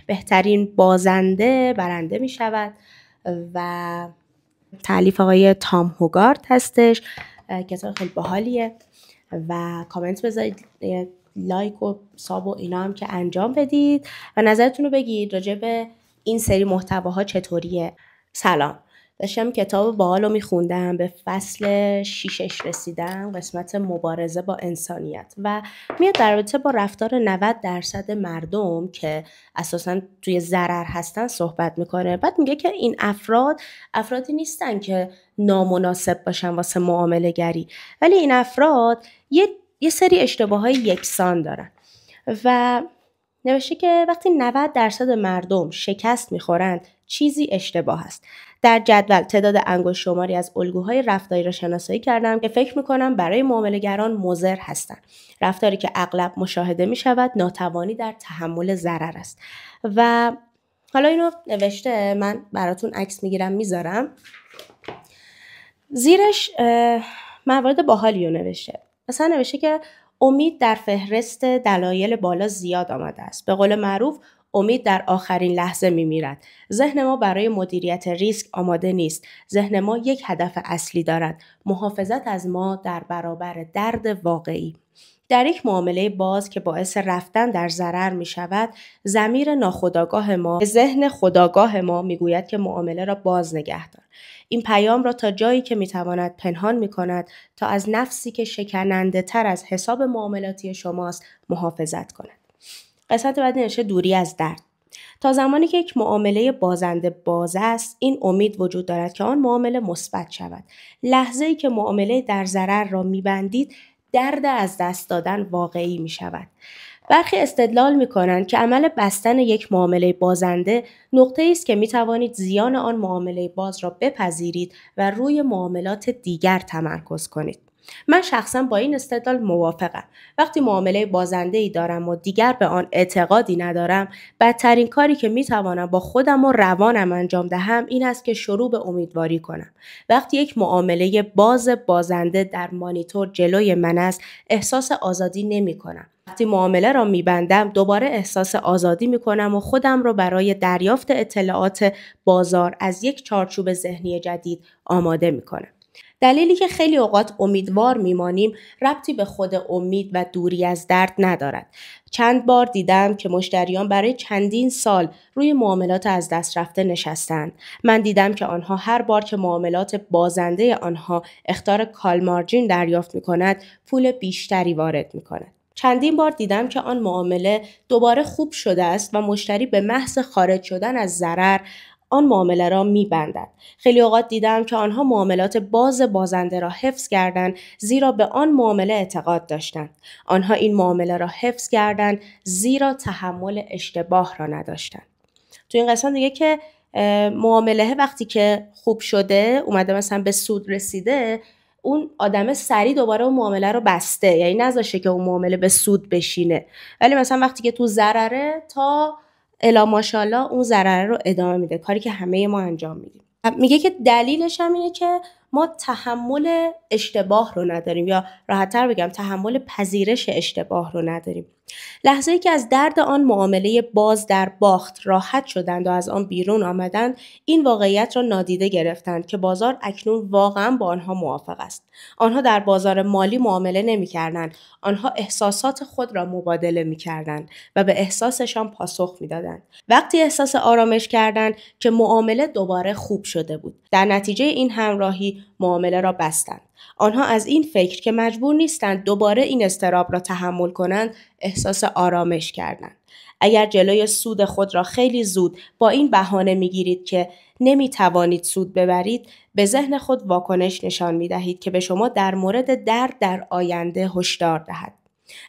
بهترین بازنده برنده می شود و تألیف آقای تام هوگارد هستش. کتاب خیلی باحالیه و کامنت بذارید، لایک و ساب و اینا هم که انجام بدید و نظرتون رو بگید راجع به این سری محتواها چطوریه. سلام، داشتم کتاب باحال رو میخوندم، به فصل 6 رسیدم، قسمت مبارزه با انسانیت و میاد در رابطه با رفتار 90% مردم که اساساً توی ضرر هستن صحبت میکنه. بعد میگه که این افرادی نیستن که نامناسب باشن واسه معامله گری، ولی این افراد یه سری اشتباههای یکسان دارن و نوشته که وقتی 90% مردم شکست میخورند چیزی اشتباه است. در جدول تعداد انگشت شماری از الگوهای رفتاری را شناسایی کردم که فکر میکنم برای معامله‌گران مضر هستند. رفتاری که اغلب مشاهده میشود ناتوانی در تحمل ضرر است. و حالا اینو نوشته، من براتون عکس میگیرم میذارم. زیرش موارد باحالی رو نوشته. مثلا نوشته که امید در فهرست دلایل بالا زیاد آمده است. به قول معروف امید در آخرین لحظه میمیرد. ذهن ما برای مدیریت ریسک آماده نیست. ذهن ما یک هدف اصلی دارد: محافظت از ما در برابر درد واقعی. در یک معامله باز که باعث رفتن در ضرر می شود، ضمیر ناخودآگاه ما به ذهن خودآگاه ما می گوید که معامله را باز نگه دار. این پیام را تا جایی که می تواند پنهان می کند تا از نفسی که شکننده تر از حساب معاملاتی شماست محافظت کند. قسمت بعدی نوشته دوری از درد. تا زمانی که یک معامله بازنده باز است، این امید وجود دارد که آن معامله مثبت شود. لحظه‌ای که معامله در ضرر را می‌بندید، درد از دست دادن واقعی می شود. برخی استدلال می کنند که عمل بستن یک معامله بازنده نقطه‌ای است که می توانید زیان آن معامله باز را بپذیرید و روی معاملات دیگر تمرکز کنید. من شخصا با این استدلال موافقم. وقتی معامله بازنده‌ای دارم و دیگر به آن اعتقادی ندارم، بدترین کاری که میتوانم با خودم و روانم انجام دهم این است که شروع به امیدواری کنم. وقتی یک معامله بازنده در مانیتور جلوی من است، احساس آزادی نمی‌کنم. وقتی معامله را میبندم دوباره احساس آزادی میکنم و خودم را برای دریافت اطلاعات بازار از یک چارچوب ذهنی جدید آماده میکنم. دلیلی که خیلی اوقات امیدوار میمانیم ربطی به خود امید و دوری از درد ندارد. چند بار دیدم که مشتریان برای چندین سال روی معاملات از دست رفته نشستند. من دیدم که آنها هر بار که معاملات بازنده آنها اخطار کال مارجین دریافت میکند پول بیشتری وارد میکند. چندین بار دیدم که آن معامله دوباره خوب شده است و مشتری به محض خارج شدن از ضرر آن معامله را می‌بندد. خیلی اوقات دیدم که آنها معاملات بازنده را حفظ کردند زیرا به آن معامله اعتقاد داشتند. آنها این معامله را حفظ کردند زیرا تحمل اشتباه را نداشتند. تو این قسمت دیگه که معامله وقتی که خوب شده، اومده مثلا به سود رسیده، اون آدم سریع دوباره اون معامله رو بسته، یعنی نذاشه که اون معامله به سود بشینه. ولی مثلا وقتی که تو ضرره تا الا ماشاءالله اون ضرر رو ادامه میده، کاری که همه ما انجام میدیم. میگه که دلیلش هم اینه که ما تحمل اشتباه رو نداریم، یا راحت‌تر بگم تحمل پذیرش اشتباه رو نداریم. لحظه‌ای که از درد آن معامله باز در باخت راحت شدند و از آن بیرون آمدند، این واقعیت را نادیده گرفتند که بازار اکنون واقعا با آنها موافق است. آنها در بازار مالی معامله نمی‌کردند، آنها احساسات خود را مبادله می‌کردند و به احساسشان پاسخ می‌دادند. وقتی احساس آرامش کردند که معامله دوباره خوب شده بود، در نتیجه این همراهی معامله را بستند. آنها از این فکر که مجبور نیستند دوباره این اضطراب را تحمل کنند احساس آرامش کردند. اگر جلوی سود خود را خیلی زود با این بهانه میگیرید که نمیتوانید سود ببرید، به ذهن خود واکنش نشان میدهید که به شما در مورد درد در آینده هشدار دهد.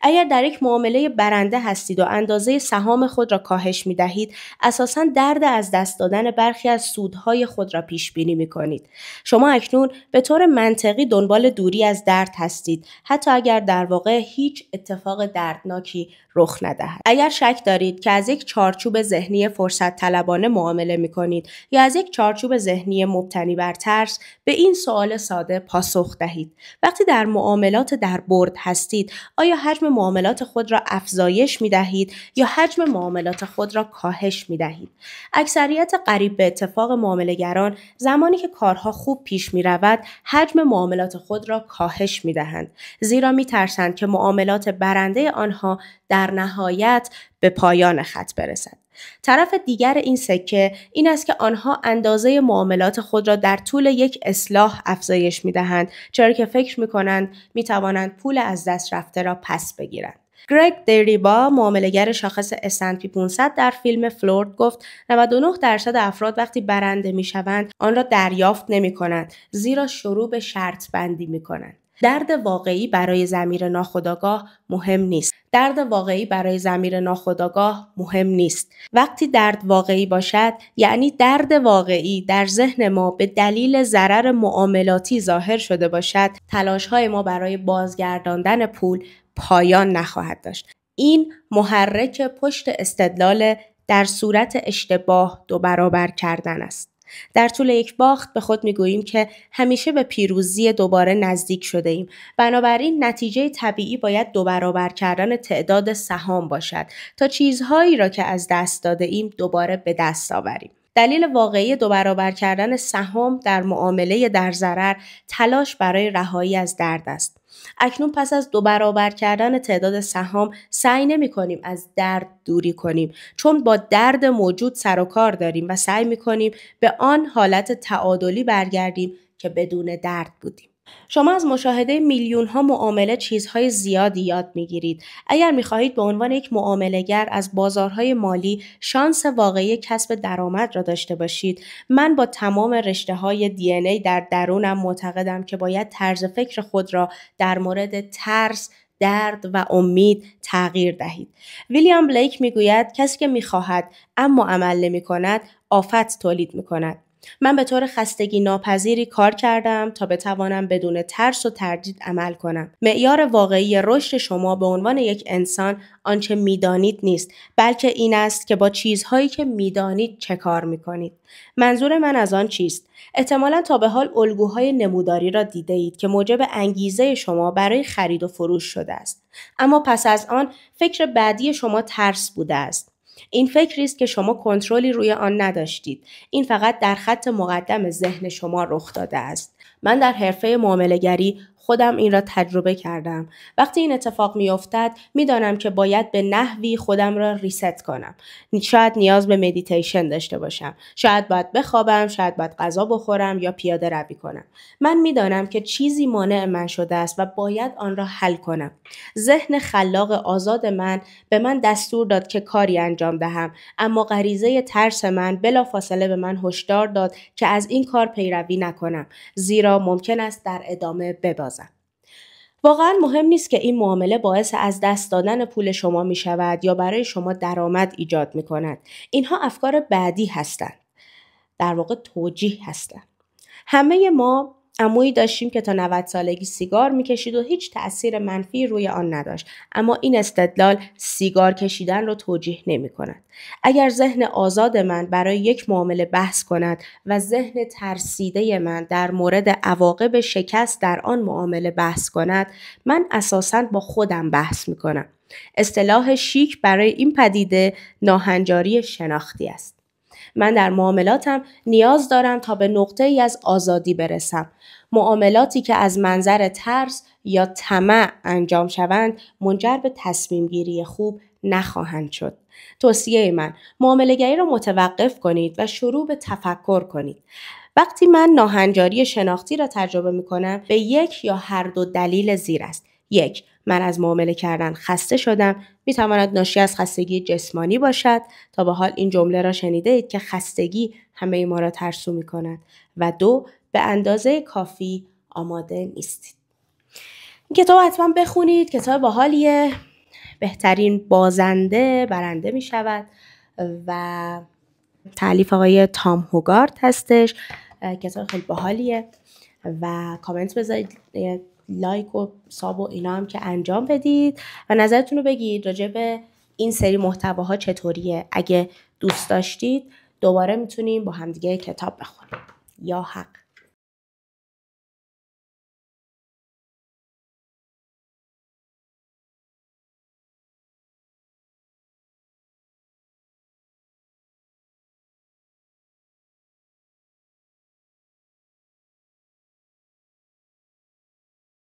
اگر در یک معامله برنده هستید و اندازه سهام خود را کاهش می دهید، اساساً درد از دست دادن برخی از سودهای خود را پیش بینی می کنید. شما اکنون به طور منطقی دنبال دوری از درد هستید، حتی اگر در واقع هیچ اتفاق دردناکی رخ ندهد. اگر شک دارید که از یک چارچوب ذهنی فرصت طلبانه معامله می کنید یا از یک چارچوب ذهنی مبتنی بر ترس، به این سوال ساده پاسخ دهید. وقتی در معاملات در برد هستید، آیا حجم معاملات خود را افزایش می دهید یا حجم معاملات خود را کاهش می دهید. اکثریت قریب به اتفاق معامله‌گران زمانی که کارها خوب پیش می رود حجم معاملات خود را کاهش می دهند. زیرا می ترسند که معاملات برنده آنها در نهایت به پایان خط برسد. طرف دیگر این سکه این است که آنها اندازه معاملات خود را در طول یک اصلاح افزایش می دهند، چرا که فکر می کنند می توانند پول از دست رفته را پس بگیرند. گرگ دریبا، معامله‌گر شاخص S&P 500 در فیلم فلورد گفت 99% افراد وقتی برنده می شوند آن را دریافت نمی کنند، زیرا شروع به شرط بندی می کنند. درد واقعی برای ضمیر ناخودآگاه مهم نیست. درد واقعی برای ضمیر ناخودآگاه مهم نیست. وقتی درد واقعی باشد، یعنی درد واقعی در ذهن ما به دلیل ضرر معاملاتی ظاهر شده باشد، تلاش‌های ما برای بازگرداندن پول پایان نخواهد داشت. این محرک پشت استدلال در صورت اشتباه 2 برابر کردن است. در طول یک باخت به خود میگوییم که همیشه به پیروزی دوباره نزدیک شده ایم. بنابراین نتیجه طبیعی باید 2 برابر کردن تعداد سهام باشد تا چیزهایی را که از دست داده ایم دوباره به دست آوریم. دلیل واقعی 2 برابر کردن سهام در معامله در ضرر تلاش برای رهایی از درد است. اکنون پس از 2 برابر کردن تعداد سهام سعی نمی کنیم از درد دوری کنیم، چون با درد موجود سر و کار داریم و سعی می کنیم به آن حالت تعادلی برگردیم که بدون درد بودیم. شما از مشاهده میلیون ها معامله چیزهای زیادی یاد میگیرید. اگر میخواهید به عنوان یک معامله‌گر از بازارهای مالی شانس واقعی کسب درآمد را داشته باشید، من با تمام رشته‌های DNA در درونم معتقدم که باید طرز فکر خود را در مورد ترس، درد و امید تغییر دهید. ویلیام بلیک میگوید کسی که میخواهد اما عمل نمی‌کند، آفت تولید می‌کند. من به طور خستگی ناپذیری کار کردم تا بتوانم بدون ترس و تردید عمل کنم. معیار واقعی رشد شما به عنوان یک انسان آنچه میدانید نیست، بلکه این است که با چیزهایی که میدانید چه کار میکنید. منظور من از آن چیست؟ احتمالاً تا به حال الگوهای نموداری را دیده اید که موجب انگیزه شما برای خرید و فروش شده است. اما پس از آن فکر بعدی شما ترس بوده است. این فکری است که شما کنترلی روی آن نداشتید. این فقط در خط مقدم ذهن شما رخ داده است. من در حرفه معامله‌گری خودم این را تجربه کردم. وقتی این اتفاق میافتد میدانم که باید به نحوی خودم را ریست کنم. شاید نیاز به مدیتیشن داشته باشم. شاید باید بخوابم، شاید باید غذا بخورم یا پیاده روی کنم. من میدانم که چیزی مانع من شده است و باید آن را حل کنم. ذهن خلاق آزاد من به من دستور داد که کاری انجام دهم، اما غریزه ترس من بلافاصله به من هشدار داد که از این کار پیروی نکنم، زیرا ممکن است در ادامه ببازم. واقعا مهم نیست که این معامله باعث از دست دادن پول شما می شود یا برای شما درآمد ایجاد می کند. اینها افکار بعدی هستند. در واقع توجیه هستند. همه ما عمویی داشتیم که تا 90 سالگی سیگار میکشید و هیچ تأثیر منفی روی آن نداشت، اما این استدلال سیگار کشیدن رو توجیه نمی کند. اگر ذهن آزاد من برای یک معامله بحث کند و ذهن ترسیده من در مورد عواقب شکست در آن معامله بحث کند، من اساساً با خودم بحث می کنم. اصطلاح شیک برای این پدیده ناهنجاری شناختی است. من در معاملاتم نیاز دارم تا به نقطه‌ای از آزادی برسم. معاملاتی که از منظر ترس یا طمع انجام شوند منجر به تصمیم گیری خوب نخواهند شد. توصیه من، معامله‌گری را متوقف کنید و شروع به تفکر کنید. وقتی من ناهنجاری شناختی را تجربه می‌کنم به یک یا هر دو دلیل زیر است. 1. من از معامله کردن خسته شدم. میتواند ناشی از خستگی جسمانی باشد. تا به حال این جمله را شنیده اید که خستگی همه ما را ترسو می‌کند. و 2. به اندازه کافی آماده نیستید. این کتاب حتما بخونید. کتاب باحالیه. بهترین بازنده برنده می شود و تألیف آقای تام هوگارت هستش. کتاب خیلی باحالیه و کامنت بذارید، لایک و ساب و اینا هم که انجام بدید و نظرتون رو بگید راجع به این سری محتواها چطوریه. اگه دوست داشتید دوباره میتونیم با همدیگه کتاب بخونیم. یا حق.